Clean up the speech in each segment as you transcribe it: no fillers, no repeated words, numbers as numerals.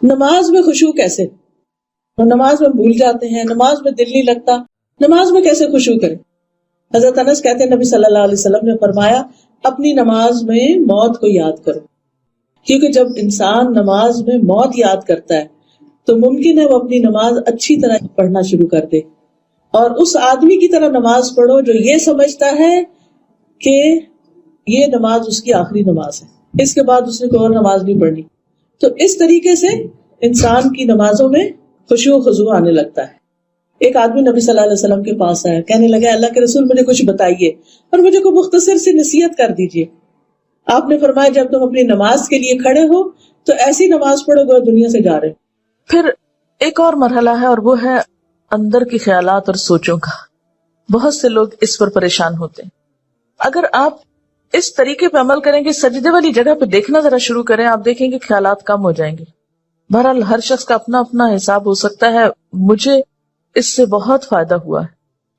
نماز میں خشوع کیسے؟ نماز میں بھول جاتے ہیں، نماز میں دل نہیں لگتا، نماز میں کیسے خشوع کریں؟ حضرت انس کہتے ہیں نبی صلی اللہ علیہ وسلم نے فرمایا اپنی نماز میں موت کو یاد کرو، کیونکہ جب انسان نماز میں موت یاد کرتا ہے تو ممکن ہے وہ اپنی نماز اچھی طرح پڑھنا شروع کر دے، اور اس آدمی کی طرح نماز پڑھو جو یہ سمجھتا ہے کہ یہ نماز اس کی آخری نماز ہے، اس کے بعد اس نے کوئی اور نماز نہیں پڑھنی. تو اس طریقے سے انسان کی نمازوں میں خشوع و خضوع آنے لگتا ہے. ایک آدمی نبی صلی اللہ علیہ وسلم کے پاس آیا، کہنے لگا اللہ کے رسول مجھے کچھ بتائیے اور مجھے کوئی مختصر سی نصیحت کر دیجیے. آپ نے فرمایا جب تم اپنی نماز کے لیے کھڑے ہو تو ایسی نماز پڑھو گے دنیا سے جا رہے. پھر ایک اور مرحلہ ہے اور وہ ہے اندر کی خیالات اور سوچوں کا. بہت سے لوگ اس پر پریشان ہوتے ہیں. اگر آپ اس طریقے پہ عمل کریں گے، سجدے والی جگہ پہ دیکھنا ذرا شروع کریں، آپ دیکھیں گے خیالات کم ہو جائیں گے. بہرحال ہر شخص کا اپنا اپنا حساب ہو سکتا ہے. مجھے اس سے بہت فائدہ ہوا ہے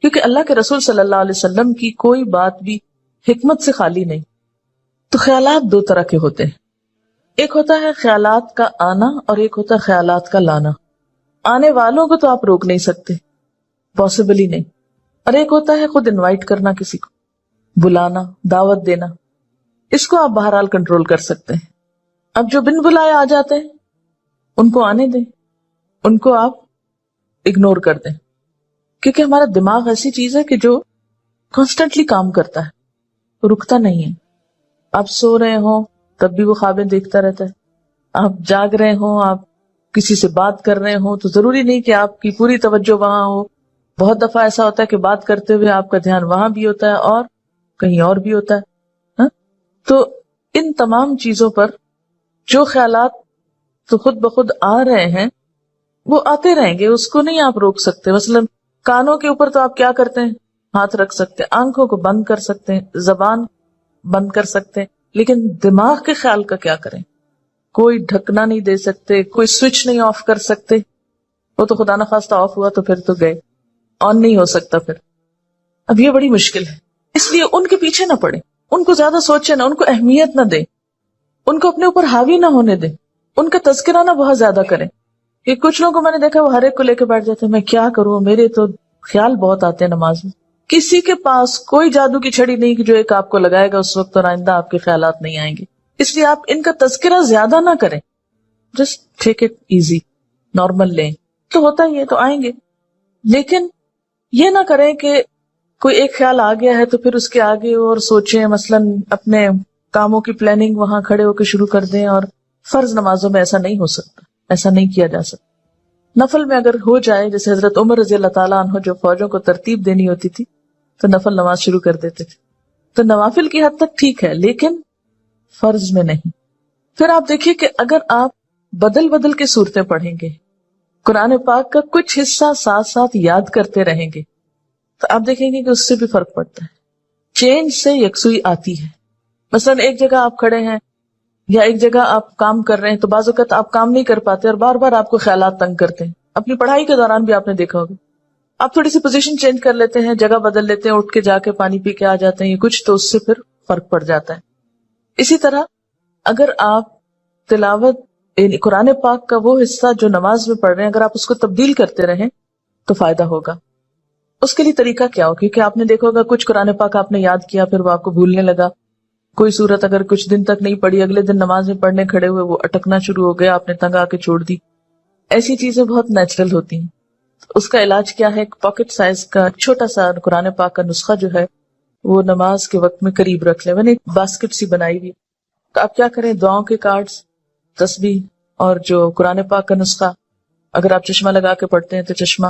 کیونکہ اللہ کے رسول صلی اللہ علیہ وسلم کی کوئی بات بھی حکمت سے خالی نہیں. تو خیالات دو طرح کے ہوتے ہیں، ایک ہوتا ہے خیالات کا آنا اور ایک ہوتا ہے خیالات کا لانا. آنے والوں کو تو آپ روک نہیں سکتے، پاسبل ہی نہیں. اور ایک ہوتا ہے خود انوائٹ کرنا، کسی کو بلانا، دعوت دینا. اس کو آپ بہرحال کنٹرول کر سکتے ہیں. اب جو بن بلائے آ جاتے ہیں ان کو آنے دیں، ان کو آپ اگنور کر دیں، کیونکہ ہمارا دماغ ایسی چیز ہے کہ جو کانسٹنٹلی کام کرتا ہے، رکتا نہیں ہے. آپ سو رہے ہوں تب بھی وہ خوابیں دیکھتا رہتا ہے، آپ جاگ رہے ہوں، آپ کسی سے بات کر رہے ہوں تو ضروری نہیں کہ آپ کی پوری توجہ وہاں ہو. بہت دفعہ ایسا ہوتا ہے کہ بات کرتے ہوئے آپ کا دھیان وہاں بھی ہوتا ہے اور کہیں اور بھی ہوتا ہے. تو ان تمام چیزوں پر جو خیالات تو خود بخود آ رہے ہیں وہ آتے رہیں گے، اس کو نہیں آپ روک سکتے. مثلا کانوں کے اوپر تو آپ کیا کرتے ہیں، ہاتھ رکھ سکتے ہیں، آنکھوں کو بند کر سکتے ہیں، زبان بند کر سکتے ہیں، لیکن دماغ کے خیال کا کیا کریں؟ کوئی ڈھکنا نہیں دے سکتے، کوئی سوئچ نہیں آف کر سکتے. وہ تو خدا نخواستہ آف ہوا تو پھر تو گئے، آن نہیں ہو سکتا پھر. اب یہ بڑی مشکل ہے. اس لیے ان کے پیچھے نہ پڑیں، ان کو زیادہ سوچیں نہ، ان کو اہمیت نہ دیں، ان کو اپنے اوپر حاوی نہ ہونے دیں، ان کا تذکرہ نہ بہت زیادہ کریں. کہ کچھ لوگوں کو میں نے دیکھا وہ ہر ایک کو لے کے بیٹھ جاتے ہیں، میں کیا کروں، میرے تو خیال بہت آتے ہیں نماز میں. کسی کے پاس کوئی جادو کی چھڑی نہیں کہ جو ایک آپ کو لگائے گا اس وقت اور آئندہ آپ کے خیالات نہیں آئیں گے. اس لیے آپ ان کا تذکرہ زیادہ نہ کریں، just take it easy, normal لیں. تو ہوتا ہی ہے تو آئیں گے، لیکن یہ نہ کریں کہ کوئی ایک خیال آ گیا ہے تو پھر اس کے آگے اور سوچیں. مثلا اپنے کاموں کی پلاننگ وہاں کھڑے ہو کے شروع کر دیں. اور فرض نمازوں میں ایسا نہیں ہو سکتا، ایسا نہیں کیا جا سکتا. نفل میں اگر ہو جائے، جیسے حضرت عمر رضی اللہ تعالیٰ عنہ جو فوجوں کو ترتیب دینی ہوتی تھی تو نفل نماز شروع کر دیتے تھے. تو نوافل کی حد تک ٹھیک ہے لیکن فرض میں نہیں. پھر آپ دیکھیے کہ اگر آپ بدل بدل کے صورتیں پڑھیں گے، قرآن پاک کا کچھ حصہ ساتھ ساتھ یاد کرتے رہیں گے، تو آپ دیکھیں گے کہ اس سے بھی فرق پڑتا ہے. چینج سے یکسوئی آتی ہے. مثلا ایک جگہ آپ کھڑے ہیں یا ایک جگہ آپ کام کر رہے ہیں تو بعض اوقات آپ کام نہیں کر پاتے اور بار بار آپ کو خیالات تنگ کرتے ہیں. اپنی پڑھائی کے دوران بھی آپ نے دیکھا ہوگا، آپ تھوڑی سی پوزیشن چینج کر لیتے ہیں، جگہ بدل لیتے ہیں، اٹھ کے جا کے پانی پی کے آ جاتے ہیں، یہ کچھ تو اس سے پھر فرق پڑ جاتا ہے. اسی طرح اگر آپ تلاوت یعنی قرآن پاک کا وہ حصہ جو نماز میں پڑھ رہے ہیں، اگر آپ اس کو تبدیل کرتے رہیں تو فائدہ ہوگا. اس کے لیے طریقہ کیا ہو؟ کیونکہ آپ نے دیکھا ہوگا کچھ قرآن پاک آپ نے یاد کیا پھر وہ آپ کو بھولنے لگا. کوئی صورت اگر کچھ دن تک نہیں پڑھی، اگلے دن نماز میں پڑھنے کھڑے ہوئے وہ اٹکنا شروع ہو گیا، آپ نے تنگ آ کے چھوڑ دی. ایسی چیزیں بہت نیچرل ہوتی ہیں. اس کا علاج کیا ہے؟ ایک پاکٹ سائز کا چھوٹا سا قرآن پاک کا نسخہ جو ہے وہ نماز کے وقت میں قریب رکھ لیں. میں نے ایک باسکٹ سی بنائی ہوئی. تو آپ کیا کریں، دعاؤں کے کارڈز، تسبیح اور جو قرآن پاک کا نسخہ، اگر آپ چشمہ لگا کے پڑھتے ہیں تو چشمہ،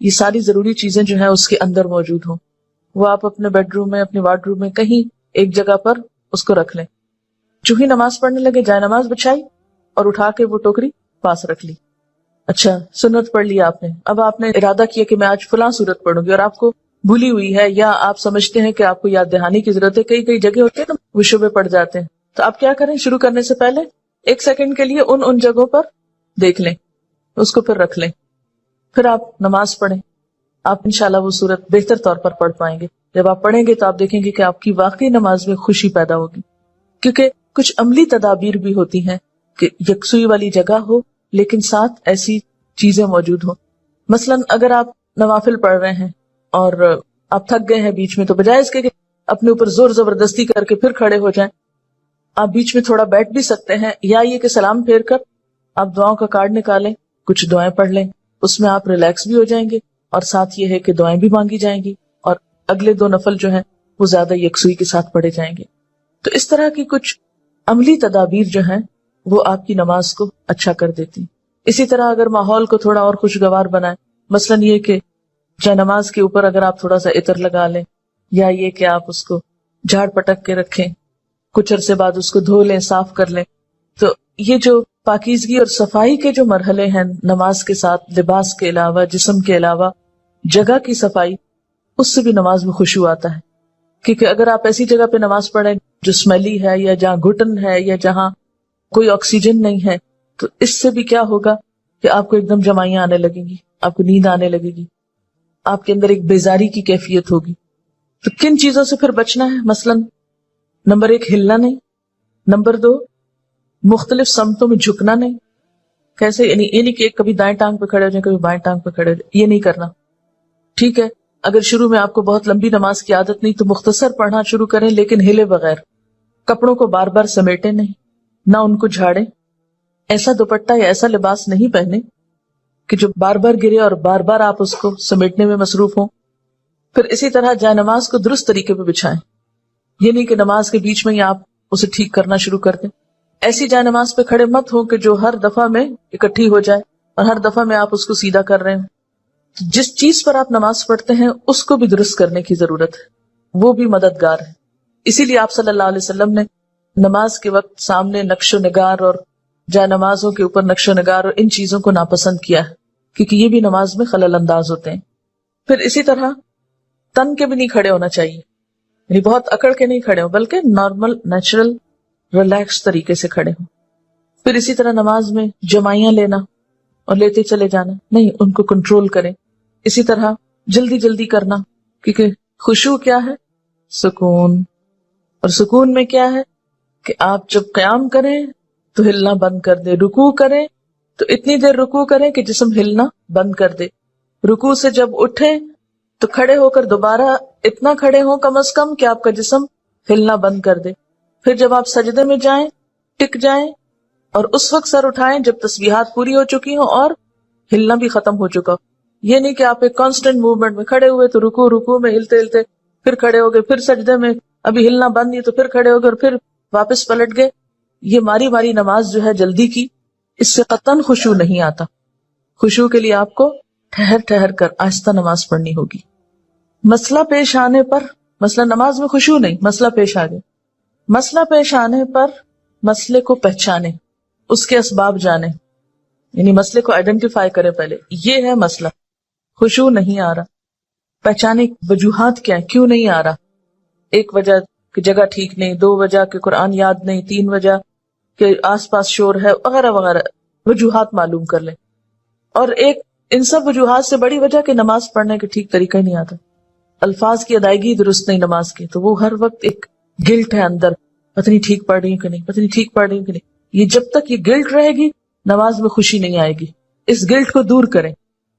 یہ ساری ضروری چیزیں جو ہیں اس کے اندر موجود ہوں. وہ آپ اپنے بیڈ روم میں، اپنے وارڈ روم میں کہیں ایک جگہ پر اس کو رکھ لیں. جو ہی نماز پڑھنے لگے جائے نماز بچھائی اور اٹھا کے وہ ٹوکری پاس رکھ لی. اچھا سنت پڑھ لی آپ نے، اب آپ نے ارادہ کیا کہ میں آج فلاں سورت پڑھوں گی اور آپ کو بھولی ہوئی ہے یا آپ سمجھتے ہیں کہ آپ کو یاد دہانی کی ضرورت ہے. کئی جگہ ہوتے ہیں نا وہ شبے پڑ جاتے ہیں. تو آپ کیا کریں، شروع کرنے سے پہلے 1 سیکنڈ کے لیے ان جگہوں پر دیکھ لیں، اس کو پھر رکھ لیں، پھر آپ نماز پڑھیں. آپ انشاءاللہ وہ سورت بہتر طور پر پڑھ پائیں گے. جب آپ پڑھیں گے تو آپ دیکھیں گے کہ آپ کی واقعی نماز میں خوشی پیدا ہوگی. کیونکہ کچھ عملی تدابیر بھی ہوتی ہیں کہ یکسوئی والی جگہ ہو، لیکن ساتھ ایسی چیزیں موجود ہوں. مثلاً اگر آپ نوافل پڑھ رہے ہیں اور آپ تھک گئے ہیں بیچ میں، تو بجائے اس کے کہ اپنے اوپر زور زبردستی کر کے پھر کھڑے ہو جائیں، آپ بیچ میں تھوڑا بیٹھ بھی سکتے ہیں، یا یہ کہ سلام پھیر کر آپ دعاؤں کا کارڈ نکالیں، کچھ دعائیں پڑھ لیں، اس میں آپ ریلیکس بھی ہو جائیں گے، اور ساتھ یہ ہے کہ دعائیں بھی مانگی جائیں گی، اور اگلے 2 نفل جو ہیں وہ زیادہ یکسوئی کے ساتھ پڑھے جائیں گے. تو اس طرح کی کچھ عملی تدابیر جو ہیں وہ آپ کی نماز کو اچھا کر دیتی. اسی طرح اگر ماحول کو تھوڑا اور خوشگوار بنائیں، مثلاً یہ کہ جائے نماز کے اوپر اگر آپ تھوڑا سا عطر لگا لیں، یا یہ کہ آپ اس کو جھاڑ پٹک کے رکھیں، کچھ عرصے بعد اس کو دھو لیں، صاف کر لیں. تو یہ جو پاکیزگی اور صفائی کے جو مرحلے ہیں نماز کے ساتھ، لباس کے علاوہ، جسم کے علاوہ جگہ کی صفائی، اس سے بھی نماز میں خشوع آتا ہے. کیونکہ اگر آپ ایسی جگہ پہ نماز پڑھیں جو اسمیلی ہے، یا جہاں گھٹن ہے، یا جہاں کوئی آکسیجن نہیں ہے، تو اس سے بھی کیا ہوگا کہ آپ کو ایک دم جمائیاں آنے لگیں گی، آپ کو نیند آنے لگے گی، آپ کے اندر ایک بیزاری کی کیفیت ہوگی. تو کن چیزوں سے پھر بچنا ہے؟ مثلاً نمبر 1 ہلنا نہیں، نمبر 2 مختلف سمتوں میں جھکنا نہیں. کیسے؟ یعنی یہ نہیں کہ کبھی دائیں ٹانگ پہ کھڑے ہو جائیں، کبھی بائیں ٹانگ پہ کھڑے ہو جائیں، یہ نہیں کرنا. ٹھیک ہے، اگر شروع میں آپ کو بہت لمبی نماز کی عادت نہیں تو مختصر پڑھنا شروع کریں، لیکن ہلے بغیر. کپڑوں کو بار بار سمیٹے نہیں، نہ ان کو جھاڑیں. ایسا دوپٹہ یا ایسا لباس نہیں پہنے کہ جو بار بار گرے اور بار بار آپ اس کو سمیٹنے میں مصروف ہوں. پھر اسی طرح جائے نماز کو درست طریقے پہ بچھائیں. یہ نہیں کہ نماز کے بیچ میں ہی آپ اسے ٹھیک کرنا شروع کر دیں. ایسی جائے نماز پہ کھڑے مت ہو کہ جو ہر دفعہ میں اکٹھی ہو جائے اور ہر دفعہ میں آپ اس کو سیدھا کر رہے ہیں. جس چیز پر آپ نماز پڑھتے ہیں اس کو بھی درست کرنے کی ضرورت ہے، وہ بھی مددگار ہے. اسی لیے آپ صلی اللہ علیہ وسلم نے نماز کے وقت سامنے نقش و نگار اور جائے نمازوں کے اوپر نقش و نگار اور ان چیزوں کو ناپسند کیا ہے، کیونکہ یہ بھی نماز میں خلل انداز ہوتے ہیں. پھر اسی طرح تن کے بھی نہیں کھڑے ہونا چاہیے، یعنی بہت اکڑ کے نہیں کھڑے ہوں، بلکہ نارمل نیچرل ریلیکس طریقے سے کھڑے ہوں. پھر اسی طرح نماز میں جمائیاں لینا اور لیتے چلے جانا نہیں، ان کو کنٹرول کریں. اسی طرح جلدی جلدی کرنا، کیونکہ خشوع کیا ہے؟ سکون. اور سکون میں کیا ہے کہ آپ جب قیام کریں تو ہلنا بند کر دے، رکوع کریں تو اتنی دیر رکوع کریں کہ جسم ہلنا بند کر دے، رکوع سے جب اٹھیں تو کھڑے ہو کر دوبارہ اتنا کھڑے ہوں کم از کم کہ آپ کا جسم ہلنا بند کر دے. پھر جب آپ سجدے میں جائیں ٹک جائیں، اور اس وقت سر اٹھائیں جب تسبیحات پوری ہو چکی ہوں اور ہلنا بھی ختم ہو چکا. یہ نہیں کہ آپ ایک کانسٹنٹ موومنٹ میں کھڑے ہوئے تو رکوع میں ہلتے ہلتے پھر کھڑے ہو گئے، پھر سجدے میں ابھی ہلنا بند نہیں تو پھر کھڑے ہو گئے اور پھر واپس پلٹ گئے. یہ ماری ماری نماز جو ہے جلدی کی، اس سے قطعاً خشوع نہیں آتا. خشوع کے لیے آپ کو ٹھہر ٹھہر کر آہستہ نماز پڑھنی ہوگی. مسئلہ پیش آنے پر، مسئلہ نماز میں خشوع نہیں، مسئلہ پیش آ گئے، مسئلہ پیش آنے پر مسئلے کو پہچانے، اس کے اسباب جانے، یعنی مسئلے کو آئیڈینٹیفائی کرے. پہلے یہ ہے مسئلہ، خشوع نہیں آ رہا، پہچانے وجوہات کیا ہے، کیوں نہیں آ رہا. ایک وجہ کہ جگہ ٹھیک نہیں، 2 وجہ کہ قرآن یاد نہیں، 3 وجہ کہ آس پاس شور ہے، وغیرہ وغیرہ وجوہات معلوم کر لیں. اور ایک ان سب وجوہات سے بڑی وجہ کہ نماز پڑھنے کے ٹھیک طریقہ ہی نہیں آتا، الفاظ کی ادائیگی درست نہیں نماز کی، تو وہ ہر وقت ایک گلٹ ہے اندر، پتہ نہیں ٹھیک پڑھ رہی ہوں کہ نہیں، پتہ نہیں ٹھیک پڑھ رہی ہوں کہ نہیں. یہ جب تک یہ گلٹ رہے گی نماز میں خوشی نہیں آئے گی. اس گلٹ کو دور کریں.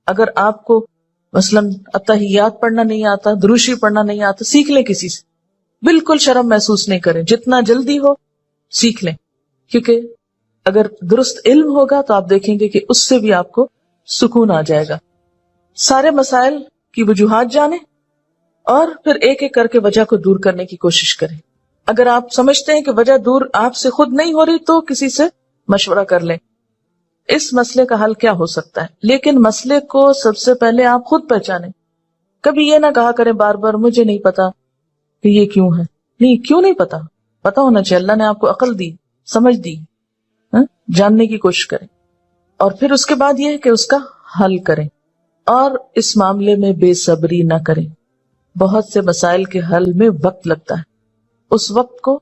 اگر آپ کو مثلاً اتحیات پڑھنا نہیں آتا، دروشی پڑھنا نہیں آتا، سیکھ لیں کسی سے، بالکل شرم محسوس نہیں کریں، جتنا جلدی ہو سیکھ لیں. کیونکہ اگر درست علم ہوگا تو آپ دیکھیں گے کہ اس سے بھی آپ کو سکون آ جائے گا. سارے مسائل کی وجوہات جانیں اور پھر ایک ایک کر کے وجہ کو دور کرنے کی کوشش کریں. اگر آپ سمجھتے ہیں کہ وجہ دور آپ سے خود نہیں ہو رہی تو کسی سے مشورہ کر لیں، اس مسئلے کا حل کیا ہو سکتا ہے. لیکن مسئلے کو سب سے پہلے آپ خود پہچانیں. کبھی یہ نہ کہا کریں بار بار مجھے نہیں پتا کہ یہ کیوں ہے. نہیں، کیوں نہیں پتا، پتا ہونا چاہیے. اللہ نے آپ کو عقل دی، سمجھ دی، جاننے کی کوشش کریں. اور پھر اس کے بعد یہ ہے کہ اس کا حل کریں، اور اس معاملے میں بے صبری نہ کریں. بہت سے مسائل کے حل میں وقت لگتا ہے، اس وقت کو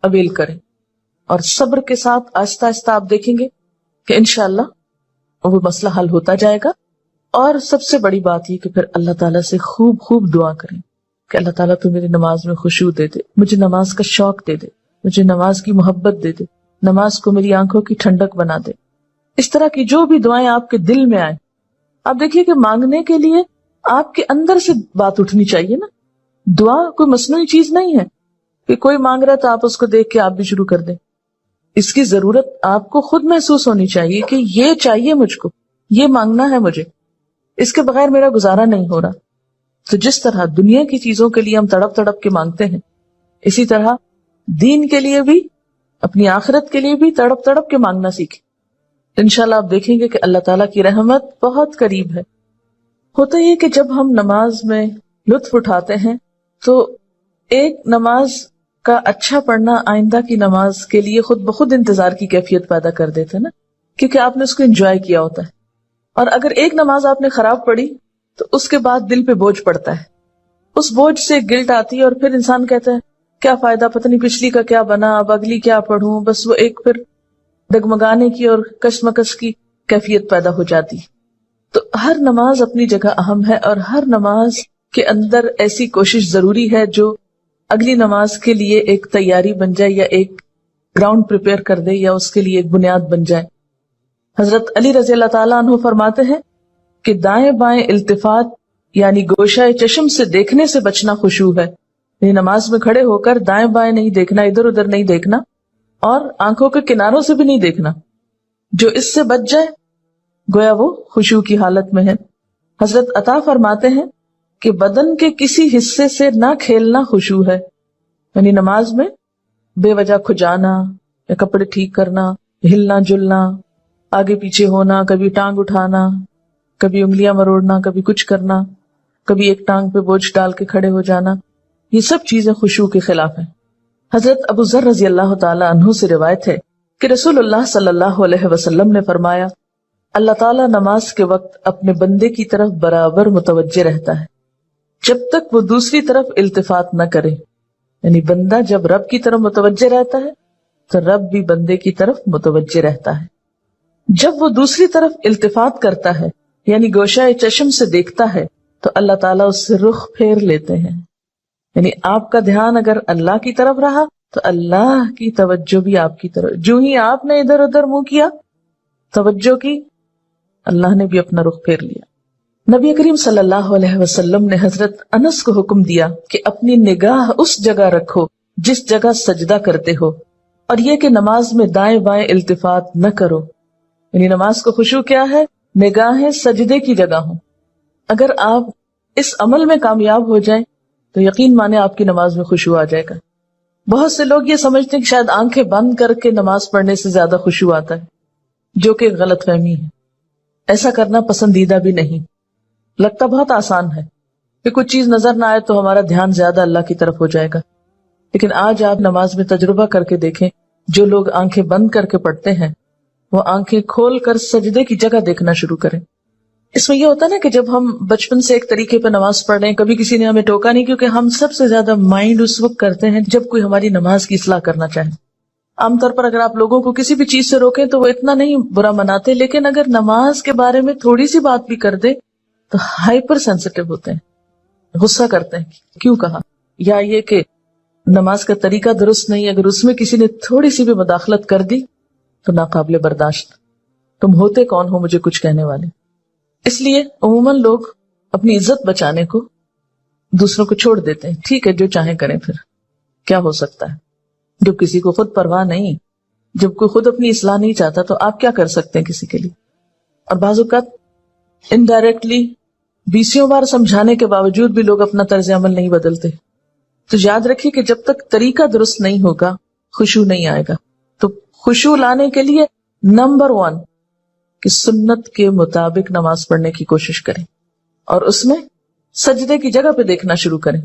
اویل کریں اور صبر کے ساتھ آہستہ آہستہ آپ دیکھیں گے کہ انشاءاللہ وہ مسئلہ حل ہوتا جائے گا. اور سب سے بڑی بات یہ کہ پھر اللہ تعالیٰ سے خوب خوب دعا کریں کہ اللہ تعالیٰ تو میری نماز میں خشوع دے دے، مجھے نماز کا شوق دے دے، مجھے نماز کی محبت دے دے، نماز کو میری آنکھوں کی ٹھنڈک بنا دے. اس طرح کی جو بھی دعائیں آپ کے دل میں آئیں. آپ دیکھیے کہ مانگنے کے لیے آپ کے اندر سے بات اٹھنی چاہیے نا. دعا کوئی مصنوعی چیز نہیں ہے کہ کوئی مانگ رہا تو آپ اس کو دیکھ کے آپ بھی شروع کر دیں. اس کی ضرورت آپ کو خود محسوس ہونی چاہیے کہ یہ چاہیے مجھ کو، یہ مانگنا ہے مجھے، اس کے بغیر میرا گزارا نہیں ہو رہا. تو جس طرح دنیا کی چیزوں کے لیے ہم تڑپ تڑپ کے مانگتے ہیں، اسی طرح دین کے لیے بھی، اپنی آخرت کے لیے بھی تڑپ تڑپ کے مانگنا سیکھیں. انشاءاللہ آپ دیکھیں گے کہ اللہ تعالیٰ کی رحمت بہت قریب ہے. ہوتا یہ کہ جب ہم نماز میں لطف اٹھاتے ہیں تو ایک نماز کا اچھا پڑھنا آئندہ کی نماز کے لیے خود بخود انتظار کی کیفیت پیدا کر دیتے ہیں نا، کیونکہ آپ نے اس کو انجوائے کیا ہوتا ہے. اور اگر ایک نماز آپ نے خراب پڑھی تو اس کے بعد دل پہ بوجھ پڑتا ہے، اس بوجھ سے گلٹ آتی ہے، اور پھر انسان کہتا ہے کیا فائدہ، پتہ نہیں پچھلی کا کیا بنا، اب اگلی کیا پڑھوں. بس وہ ایک پھر ڈگمگانے کی اور کشمکش کی کیفیت پیدا ہو جاتی. تو ہر نماز اپنی جگہ اہم ہے، اور ہر نماز کے اندر ایسی کوشش ضروری ہے جو اگلی نماز کے لیے ایک تیاری بن جائے، یا ایک گراؤنڈ پریپئر کر دے، یا اس کے لیے ایک بنیاد بن جائے. حضرت علی رضی اللہ تعالیٰ عنہ فرماتے ہیں کہ دائیں بائیں التفات یعنی گوشہ چشم سے دیکھنے سے بچنا خشوع ہے. یعنی نماز میں کھڑے ہو کر دائیں بائیں نہیں دیکھنا، ادھر ادھر نہیں دیکھنا، اور آنکھوں کے کناروں سے بھی نہیں دیکھنا. جو اس سے بچ جائے گویا وہ خشوع کی حالت میں ہے. حضرت عطا فرماتے ہیں کہ بدن کے کسی حصے سے نہ کھیلنا خشوع ہے. یعنی نماز میں بے وجہ کھجانا یا کپڑے ٹھیک کرنا، ہلنا جلنا، آگے پیچھے ہونا، کبھی ٹانگ اٹھانا، کبھی انگلیاں مروڑنا، کبھی کچھ کرنا، کبھی ایک ٹانگ پہ بوجھ ڈال کے کھڑے ہو جانا، یہ سب چیزیں خشوع کے خلاف ہیں. حضرت ابو ذر رضی اللہ تعالی عنہ سے روایت ہے کہ رسول اللہ صلی اللہ علیہ وسلم نے فرمایا، اللہ تعالیٰ نماز کے وقت اپنے بندے کی طرف برابر متوجہ رہتا ہے جب تک وہ دوسری طرف التفات نہ کرے. یعنی بندہ جب رب کی طرف متوجہ رہتا ہے تو رب بھی بندے کی طرف متوجہ رہتا ہے. جب وہ دوسری طرف التفات کرتا ہے یعنی گوشہ چشم سے دیکھتا ہے تو اللہ تعالیٰ اس سے رخ پھیر لیتے ہیں. یعنی آپ کا دھیان اگر اللہ کی طرف رہا تو اللہ کی توجہ بھی آپ کی طرف. جو ہی آپ نے ادھر ادھر منہ کیا، توجہ کی، اللہ نے بھی اپنا رخ پھیر لیا. نبی کریم صلی اللہ علیہ وسلم نے حضرت انس کو حکم دیا کہ اپنی نگاہ اس جگہ رکھو جس جگہ سجدہ کرتے ہو، اور یہ کہ نماز میں دائیں بائیں التفات نہ کرو. یعنی نماز کو خشوع کیا ہے؟ نگاہیں سجدے کی جگہ ہوں. اگر آپ اس عمل میں کامیاب ہو جائیں تو یقین مانے آپ کی نماز میں خشوع آ جائے گا. بہت سے لوگ یہ سمجھتے ہیں کہ شاید آنکھیں بند کر کے نماز پڑھنے سے زیادہ خشوع آتا ہے، جو کہ غلط فہمی ہے. ایسا کرنا پسندیدہ بھی نہیں. لگتا بہت آسان ہے کہ کچھ چیز نظر نہ آئے تو ہمارا دھیان زیادہ اللہ کی طرف ہو جائے گا، لیکن آج آپ نماز میں تجربہ کر کے دیکھیں، جو لوگ آنکھیں بند کر کے پڑھتے ہیں وہ آنکھیں کھول کر سجدے کی جگہ دیکھنا شروع کریں. اس میں یہ ہوتا ہے نا کہ جب ہم بچپن سے ایک طریقے پہ نماز پڑھ رہے ہیں، کبھی کسی نے ہمیں ٹوکا نہیں، کیونکہ ہم سب سے زیادہ مائنڈ اس وقت کرتے ہیں جب کوئی ہماری نماز کی اصلاح کرنا چاہے. عام طور پر اگر آپ لوگوں کو کسی بھی چیز سے روکیں تو وہ اتنا نہیں برا مناتے، لیکن اگر نماز کے بارے میں تھوڑی سی بات بھی کر دے تو ہائپر سینسٹیو ہوتے ہیں، غصہ کرتے ہیں کیوں کہا، یا یہ کہ نماز کا طریقہ درست نہیں. اگر اس میں کسی نے تھوڑی سی بھی مداخلت کر دی تو ناقابل برداشت. تم ہوتے کون ہو مجھے کچھ کہنے والے. اس لیے عموماً لوگ اپنی عزت بچانے کو دوسروں کو چھوڑ دیتے ہیں. ٹھیک ہے جو چاہیں کریں، پھر کیا ہو سکتا ہے. جب کسی کو خود پرواہ نہیں، جب کوئی خود اپنی اصلاح نہیں چاہتا تو آپ کیا کر سکتے ہیں کسی کے لیے. اور بعض اوقات انڈائریکٹلی 20 بار سمجھانے کے باوجود بھی لوگ اپنا طرز عمل نہیں بدلتے. تو یاد رکھیے کہ جب تک طریقہ درست نہیں ہوگا خشوع نہیں آئے گا. تو خشوع لانے کے لیے نمبر 1 کہ سنت کے مطابق نماز پڑھنے کی کوشش کریں، اور اس میں سجدے کی جگہ پہ دیکھنا شروع کریں.